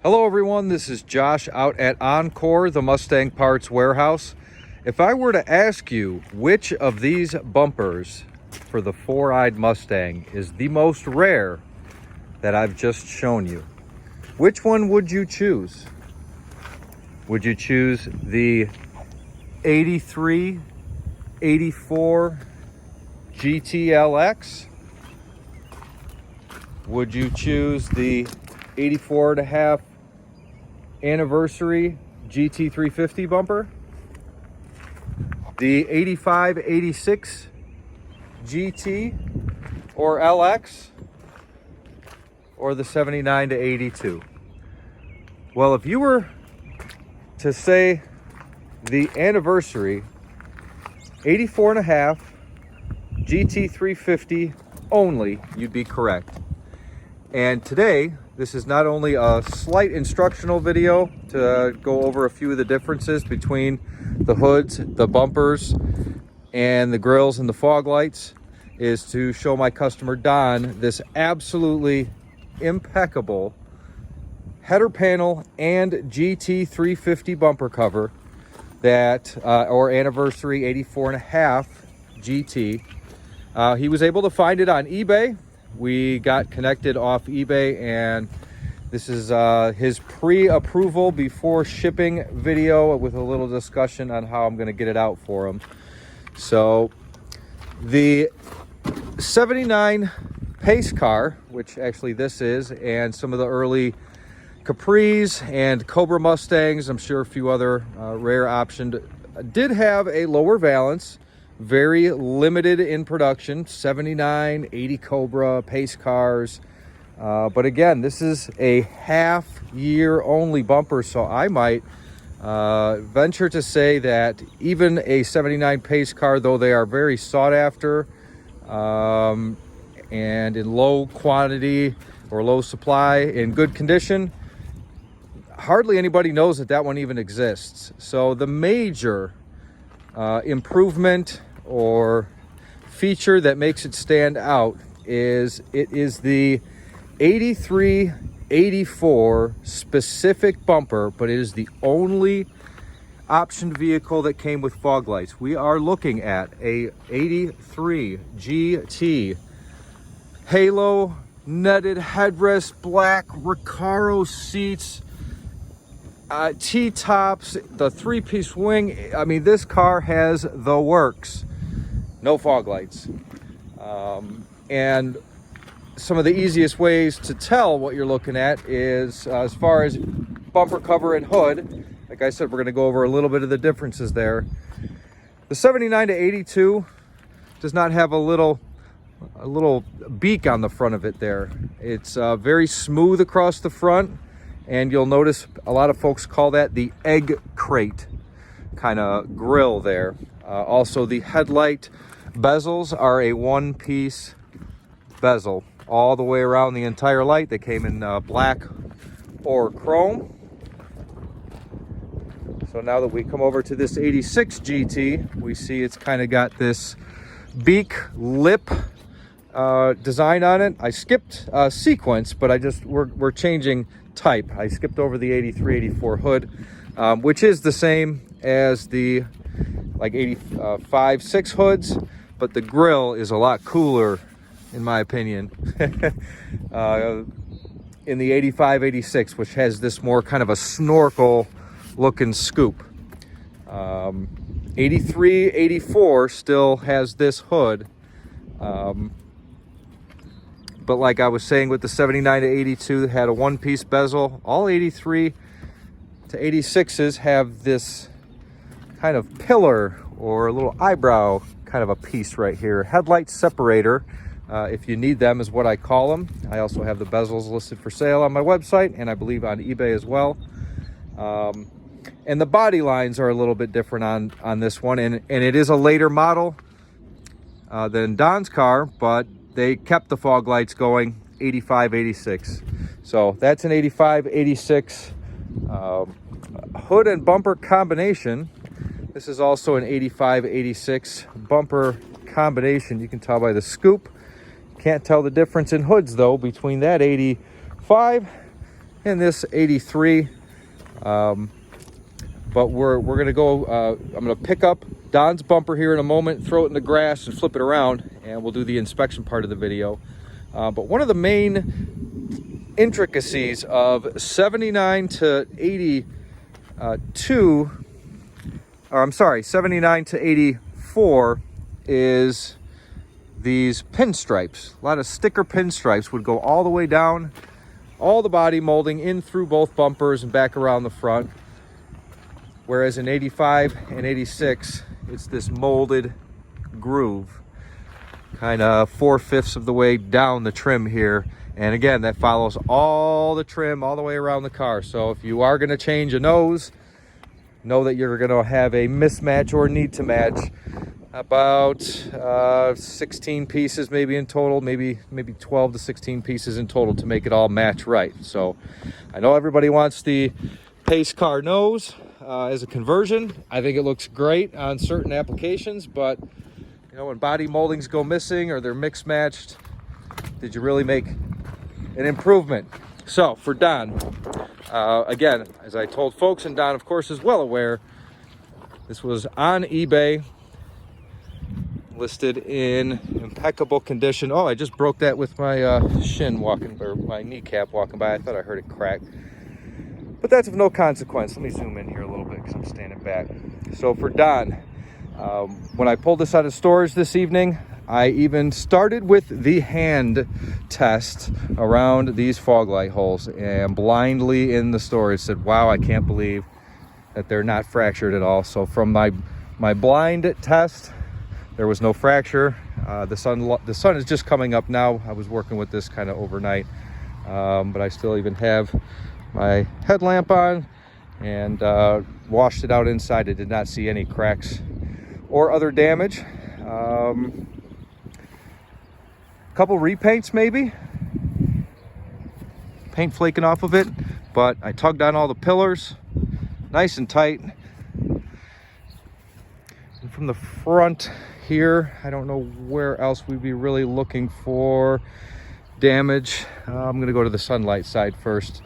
Hello everyone, this is Josh out at Encore, the Mustang Parts Warehouse. If I were to ask you which of these bumpers for the four-eyed Mustang is the most rare that I've just shown you, which one would you choose? Would you choose the 83, 84 GTLX? Would you choose the 84.5 anniversary GT350 bumper, the 85-86 GT or LX, or the 79 to 82? Well, if you were to say the anniversary 84.5 GT350 only, you'd be correct. And today, this is not only a slight instructional video to go over a few of the differences between the hoods, the bumpers, and the grills and the fog lights, is to show my customer Don this absolutely impeccable header panel and GT350 bumper cover that, or anniversary 84.5 GT. He was able to find it on eBay. We got connected off eBay, and this is his pre-approval before shipping video with a little discussion on how I'm going to get it out for him. So the 79 pace car, which actually this is, and some of the early Capris and Cobra Mustangs, I'm sure a few other rare options, did have a lower valance. Very limited in production, 79, 80 Cobra, pace cars. But again, this is a half-year only bumper, so I might venture to say that even a 79 pace car, though they are very sought after and in low quantity or low supply, in good condition, hardly anybody knows that that one even exists. So the major improvement or feature that makes it stand out is it is the 83-84 specific bumper, but it is the only optioned vehicle that came with fog lights. We are looking at a 83 GT halo netted headrest, black Recaro seats, T-tops, the three-piece wing. I mean, this car has the works. No fog lights. And some of the easiest ways to tell what you're looking at is as far as bumper cover and hood. Like I said, we're going to go over a little bit of the differences there. The 79 to 82 does not have a little beak on the front of it there. It's very smooth across the front. And you'll notice a lot of folks call that the egg crate kind of grill there. Also, the headlight bezels are a one-piece bezel all the way around the entire light. They came in black or chrome. So now that we come over to this 86 GT, we see it's kind of got this beak lip design on it. I skipped sequence, but we're changing type. I skipped over the 83-84 hood, which is the same as the 85-6 hoods, but the grill is a lot cooler in my opinion in the 85-86, which has this more kind of a snorkel looking scoop. 83-84 still has this hood, but like I was saying with the 79 to 82 that had a one-piece bezel, all 83 to 86s have this kind of pillar or a little eyebrow kind of a piece right here. Headlight separator, if you need them, is what I call them. I also have the bezels listed for sale on my website and I believe on eBay as well. And the body lines are a little bit different on this one, and it is a later model than Don's car, but they kept the fog lights going, 85-86. So that's an 85-86 hood and bumper combination. This is also an 85-86 bumper combination. You can tell by the scoop. Can't tell the difference in hoods though between that 85 in this 83. But we're gonna go, I'm gonna pick up Don's bumper here in a moment, throw it in the grass and flip it around, and we'll do the inspection part of the video. But one of the main intricacies of 79 to 82, or I'm sorry, 79 to 84 is these pinstripes. A lot of sticker pinstripes would go all the way down, all the body molding in through both bumpers and back around the front. Whereas in 85 and 86, it's this molded groove, kind of 4/5 of the way down the trim here. And again, that follows all the trim all the way around the car. So if you are gonna change a nose, know that you're gonna have a mismatch or need to match about 16 pieces maybe in total, maybe 12 to 16 pieces in total to make it all match right. So I know everybody wants the pace car nose as a conversion. I think it looks great on certain applications, but you know, when body moldings go missing or they're mixed matched, did you really make an improvement? So for Don, again, as I told folks, and Don of course is well aware, this was on eBay, listed in impeccable condition. Oh, I just broke that with my shin walking, or my kneecap walking by. I thought I heard it crack. But that's of no consequence. Let me zoom in here a little bit because I'm standing back. So for Don, when I pulled this out of storage this evening, I even started with the hand test around these fog light holes, and blindly in the storage said, wow, I can't believe that they're not fractured at all. So from my blind test, there was no fracture. The sun is just coming up now. I was working with this kind of overnight, but I still even have my headlamp on and washed it out inside. I did not see any cracks or other damage. Couple repaints maybe, paint flaking off of it, but I tugged on all the pillars nice and tight. And from the front here, I don't know where else we'd be really looking for damage. I'm gonna go to the sunlight side first.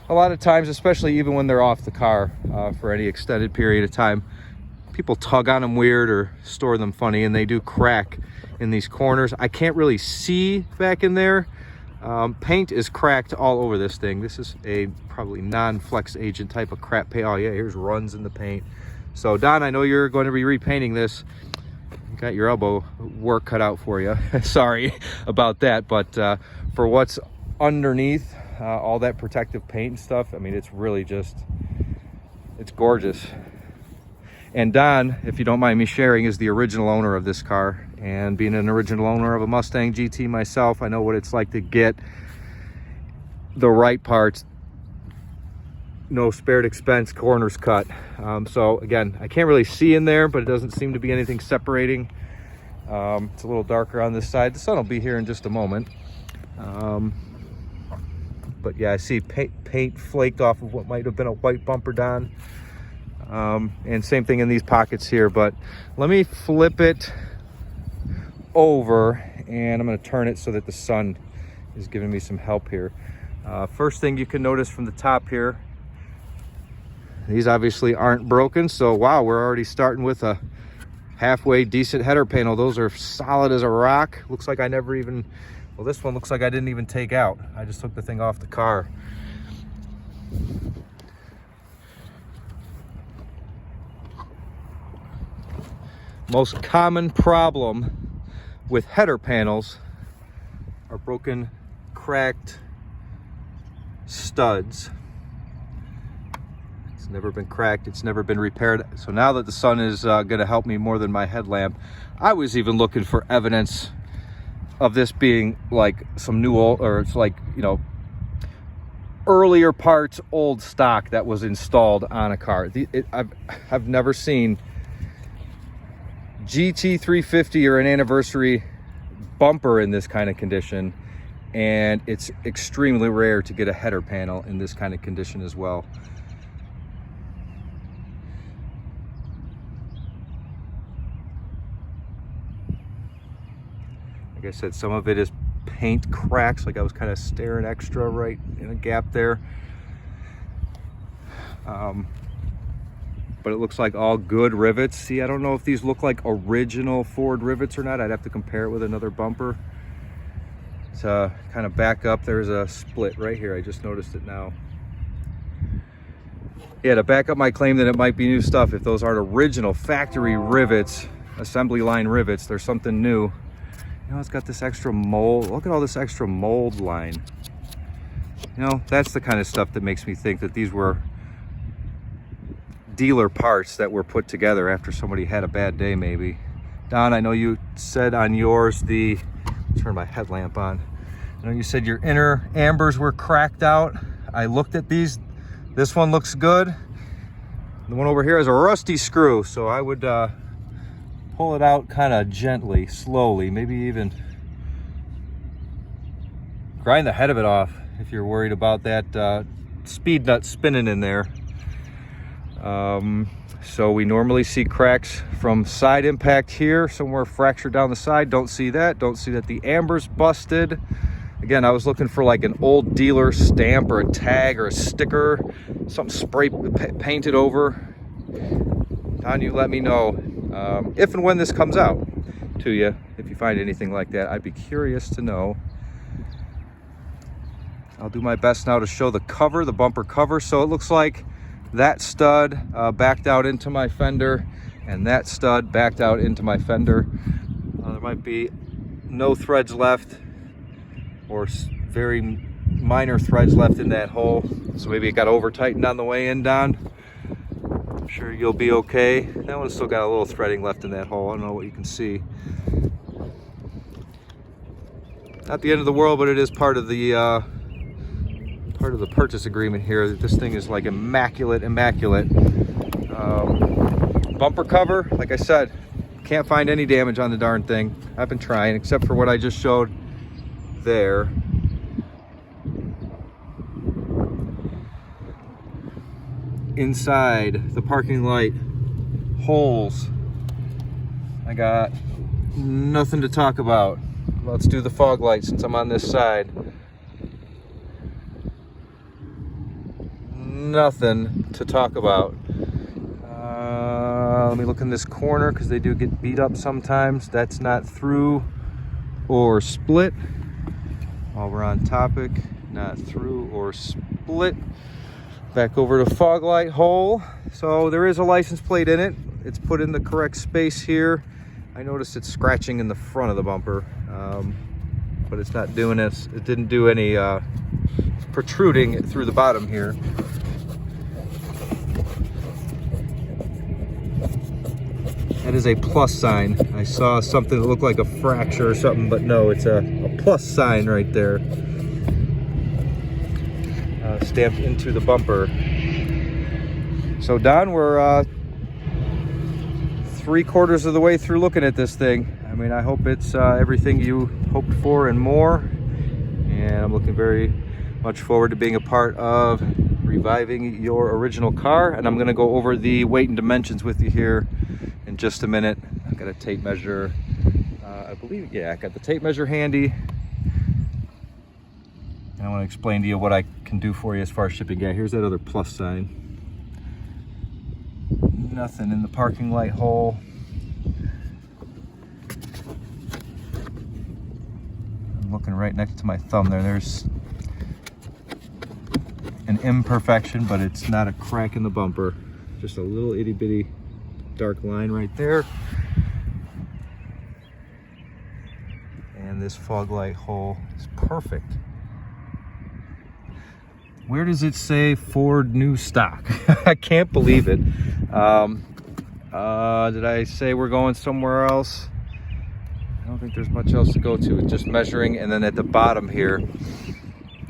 A lot of times, especially even when they're off the car for any extended period of time, people tug on them weird or store them funny, and they do crack in these corners. I can't really see back in there. Paint is cracked all over this thing. This is a probably non-flex agent type of crap paint. Oh yeah, here's runs in the paint. So Don, I know you're going to be repainting this. You got your elbow work cut out for you. Sorry about that, but for what's underneath, all that protective paint and stuff, I mean, it's really just, it's gorgeous. And Don, if you don't mind me sharing, is the original owner of this car. And being an original owner of a Mustang GT myself, I know what it's like to get the right parts, no spared expense, corners cut. So again, I can't really see in there, but it doesn't seem to be anything separating. It's a little darker on this side. The sun will be here in just a moment. But yeah, I see paint flaked off of what might have been a white bumper, Don. And same thing in these pockets here, but let me flip it over and I'm going to turn it so that the sun is giving me some help here. First thing you can notice from the top here, these obviously aren't broken, so wow, we're already starting with a halfway decent header panel. Those are solid as a rock. Looks like I never even, well, this one looks like I didn't even take out. I just took the thing off the car. Most common problem with header panels are broken, cracked studs. It's never been cracked, it's never been repaired. So now that the sun is gonna help me more than my headlamp, I was even looking for evidence of this being like some new old, or it's like, you know, earlier parts, old stock that was installed on a car. I've never seen GT 350 or an anniversary bumper in this kind of condition, and it's extremely rare to get a header panel in this kind of condition as well. Like I said, some of it is paint cracks, like I was kind of staring extra right in a gap there. But it looks like all good rivets. See, I don't know if these look like original Ford rivets or not. I'd have to compare it with another bumper. To kind of back up, there's a split right here. I just noticed it now. Yeah, to back up my claim that it might be new stuff, if those aren't original factory rivets, assembly line rivets, there's something new. You know, it's got this extra mold. Look at all this extra mold line. You know, that's the kind of stuff that makes me think that these were dealer parts that were put together after somebody had a bad day, maybe. Don, I know you said on yours, turn my headlamp on. I know you said your inner ambers were cracked out. I looked at these. This one looks good. The one over here is a rusty screw, so I would pull it out kind of gently, slowly, maybe even grind the head of it off if you're worried about that speed nut spinning in there. So we normally see cracks from side impact here, somewhere fractured down the side. Don't see that. Don't see that the amber's busted. Again, I was looking for like an old dealer stamp or a tag or a sticker, something spray painted over. Don, you let me know if and when this comes out to you. If you find anything like that, I'd be curious to know. I'll do my best now to show the cover, the bumper cover. So it looks like that stud backed out into my fender, and that stud backed out into my fender. There might be no threads left, or very minor threads left in that hole. So maybe it got over tightened on the way in, Don. I'm sure you'll be okay. That one's still got a little threading left in that hole. I don't know what you can see. Not the end of the world, but it is part of the purchase agreement here. This thing is like immaculate. Bumper cover, like I said, can't find any damage on the darn thing. I've been trying, except for what I just showed there. Inside the parking light holes, I got nothing to talk about. Let's do the fog light since I'm on this side. Nothing to talk about. Let me look in this corner because they do get beat up sometimes. That's not through or split. While we're on topic, not through or split. Back over to fog light hole. So there is a license plate in it. It's put in the correct space here. I noticed it's scratching in the front of the bumper, but it's not doing this. It didn't do any protruding through the bottom here. That is a plus sign. I saw something that looked like a fracture or something, but no, it's a plus sign right there. Stamped into the bumper. So Don, we're 3/4 of the way through looking at this thing. I mean, I hope it's everything you hoped for and more. And I'm looking very much forward to being a part of reviving your original car. And I'm gonna go over the weight and dimensions with you here in just a minute. I've got a tape measure. I believe, yeah, I got the tape measure handy. And I want to explain to you what I can do for you as far as shipping. Yeah, here's that other plus sign. Nothing in the parking light hole. I'm looking right next to my thumb there. There's an imperfection, but it's not a crack in the bumper. Just a little itty bitty dark line right there. And this fog light hole is perfect. Where does it say Ford new stock? I can't believe it. Did I say we're going somewhere else? I don't think there's much else to go to. It's just measuring, and then at the bottom here,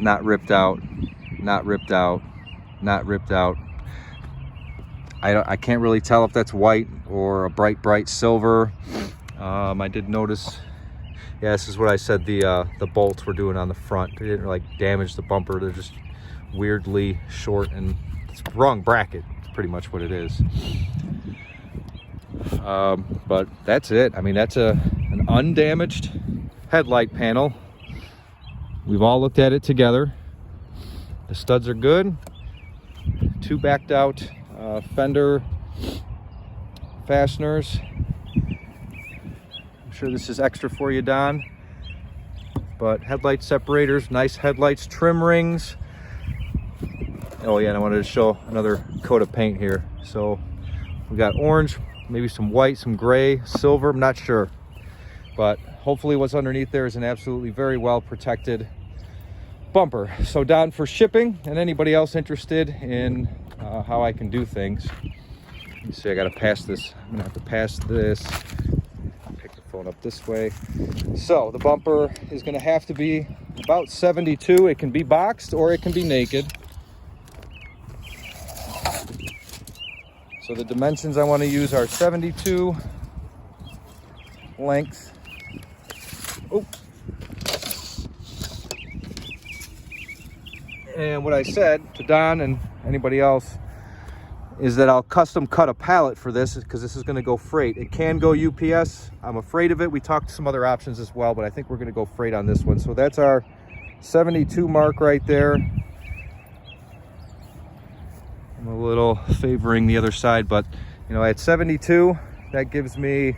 not ripped out, not ripped out, not ripped out. I can't really tell if that's white or a bright silver. I did notice, yeah, this is what I said the bolts were doing on the front. They didn't like damage the bumper. They're just weirdly short, and it's wrong bracket. It's pretty much what it is. But that's it. I mean, that's an undamaged headlight panel. We've all looked at it together. The studs are good. two backed out fender fasteners. I'm sure this is extra for you, Don. But headlight separators, nice headlights, trim rings. Oh yeah, and I wanted to show another coat of paint here. So we got orange, maybe some white, some gray, silver, I'm not sure. But hopefully what's underneath there is an absolutely very well protected bumper. So Don, for shipping and anybody else interested in how I can do things, you see I gotta pass this. I'm gonna have to pass this. Pick the phone up this way. So the bumper is gonna have to be about 72. It can be boxed or it can be naked. So the dimensions I want to use are 72 length. Oh. And what I said to Don and anybody else is that I'll custom cut a pallet for this because this is going to go freight. It can go UPS. I'm afraid of it. We talked some other options as well, but I think we're going to go freight on this one. So that's our 72 mark right there. I'm a little favoring the other side, but you know, at 72, that gives me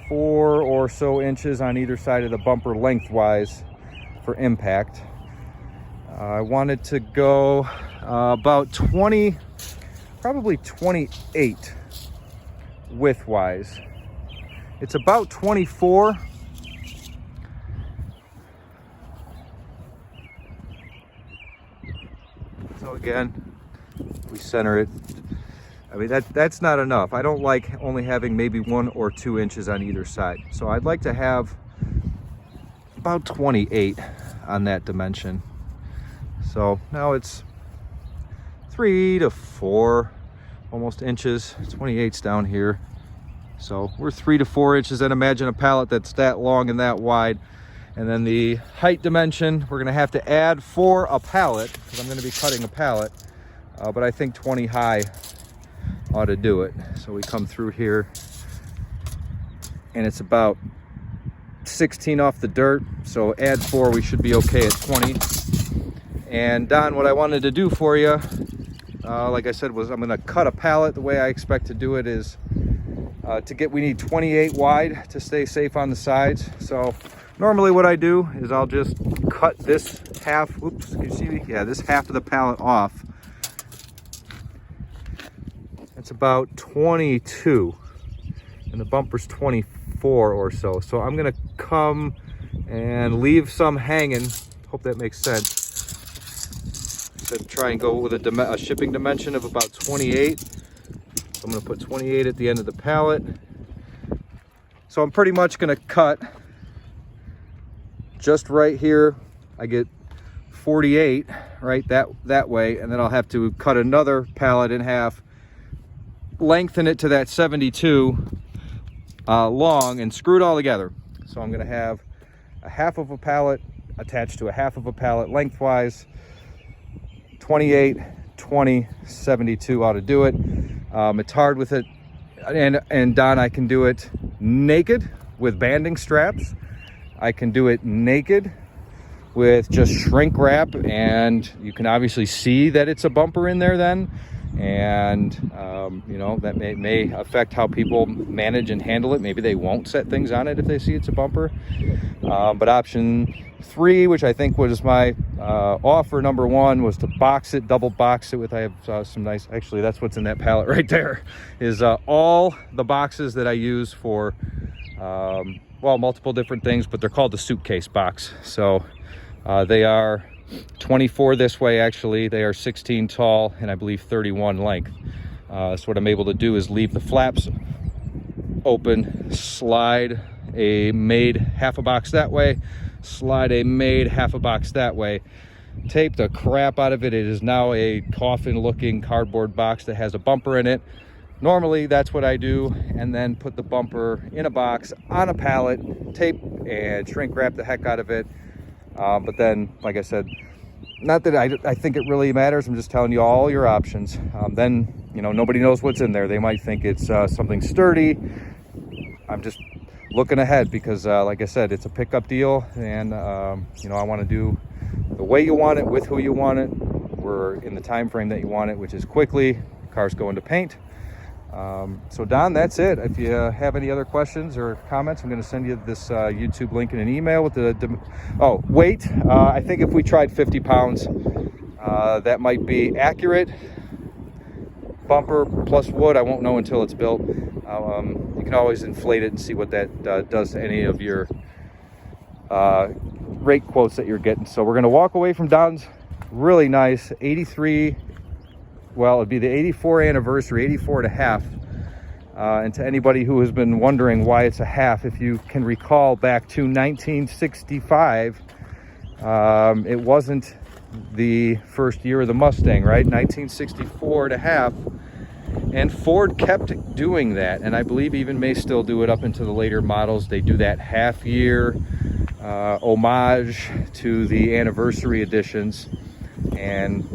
4 or so inches on either side of the bumper lengthwise for impact. I wanted to go about 20, probably 28 widthwise. It's about 24. So again, we center it. I mean, that's not enough. I don't like only having maybe 1 or 2 inches on either side. So I'd like to have about 28 on that dimension. So now it's 3 to 4 almost inches. 28's down here. So we're 3 to 4 inches. And imagine a pallet that's that long and that wide. And then the height dimension, we're gonna have to add for a pallet because I'm gonna be cutting a pallet. But I think 20 high ought to do it. So we come through here and it's about 16 off the dirt. So add 4, we should be okay at 20. And Don, what I wanted to do for you, like I said, was I'm gonna cut a pallet. The way I expect to do it is we need 28 wide to stay safe on the sides. So normally what I do is I'll just cut this half, oops, can you see me? Yeah, this half of the pallet off. It's about 22 and the bumper's 24 or so. So I'm gonna come and leave some hanging. Hope that makes sense. Try and go with a shipping dimension of about 28. So I'm gonna put 28 at the end of the pallet. So I'm pretty much gonna cut just right here. I get 48 right that way, and then I'll have to cut another pallet in half, lengthen it to that 72 long, and screw it all together. So I'm gonna have a half of a pallet attached to a half of a pallet lengthwise. 28, 20, 72 ought to do it. It's hard with it, and Don, I can do it naked with banding straps. I can do it naked with just shrink wrap, and you can obviously see that it's a bumper in there then. And you know, that may affect how people manage and handle it. Maybe they won't set things on it if they see it's a bumper. But option 3, which I think was my offer number 1, was to box it, double box it with, I have some nice, actually that's what's in that pallet right there, is all the boxes that I use for well, multiple different things, but they're called the suitcase box. So they are 24 this way, actually. They are 16 tall and I believe 31 length. So what I'm able to do is leave the flaps open, slide a made half a box that way, slide a made half a box that way, tape the crap out of it. It is now a coffin looking cardboard box that has a bumper in it. Normally that's what I do, and then put the bumper in a box on a pallet, tape and shrink wrap the heck out of it. But then, like I said, not that I think it really matters. I'm just telling you all your options. Then, you know, nobody knows what's in there. They might think it's something sturdy. I'm just looking ahead because, like I said, it's a pickup deal, and you know, I want to do the way you want it, with who you want it, we're in the time frame that you want it, which is quickly. Cars go into paint. So Don, that's it. If you have any other questions or comments, I'm going to send you this YouTube link in an email with the weight. I think if we tried 50 pounds, that might be accurate. Bumper plus wood, I won't know until it's built. You can always inflate it and see what that does to any of your rate quotes that you're getting. So we're going to walk away from Don's really nice 83. Well, it'd be the 84 anniversary, 84 and a half. And to anybody who has been wondering why it's a half, if you can recall back to 1965, it wasn't the first year of the Mustang, right? 1964 and a half. And Ford kept doing that. And I believe even may still do it up into the later models. They do that half year homage to the anniversary editions, and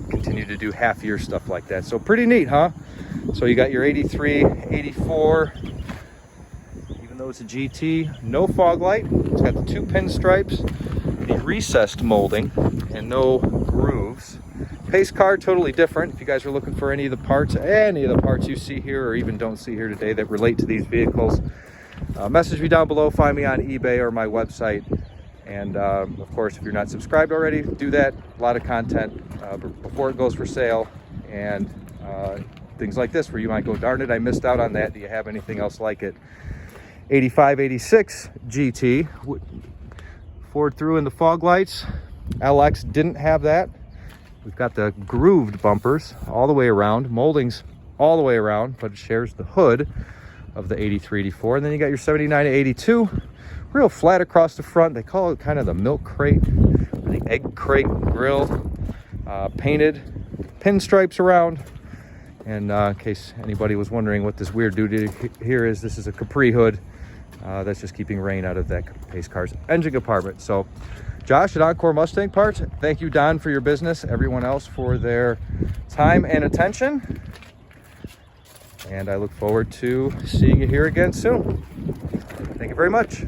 continue to do half year stuff like that. So pretty neat, huh? So you got your 83, 84, even though it's a GT, no fog light. It's got the 2 pinstripes, the recessed molding, and no grooves. Pace car, totally different. If you guys are looking for any of the parts you see here or even don't see here today that relate to these vehicles, message me down below, find me on eBay or my website. And of course, if you're not subscribed already, do that. A lot of content before it goes for sale, and things like this where you might go, darn it, I missed out on that. Do you have anything else like it? 85, 86 GT. Ford threw in the fog lights. LX didn't have that. We've got the grooved bumpers all the way around, moldings all the way around, but it shares the hood of the 83, 84. And then you got your 79 to 82. Real flat across the front. They call it kind of the milk crate, the egg crate grill, painted pinstripes around. And in case anybody was wondering what this weird dude here is, this is a Capri hood. That's just keeping rain out of that pace car's engine compartment. So Josh at Encore Mustang Parts, thank you, Don, for your business, everyone else for their time and attention. And I look forward to seeing you here again soon. Thank you very much.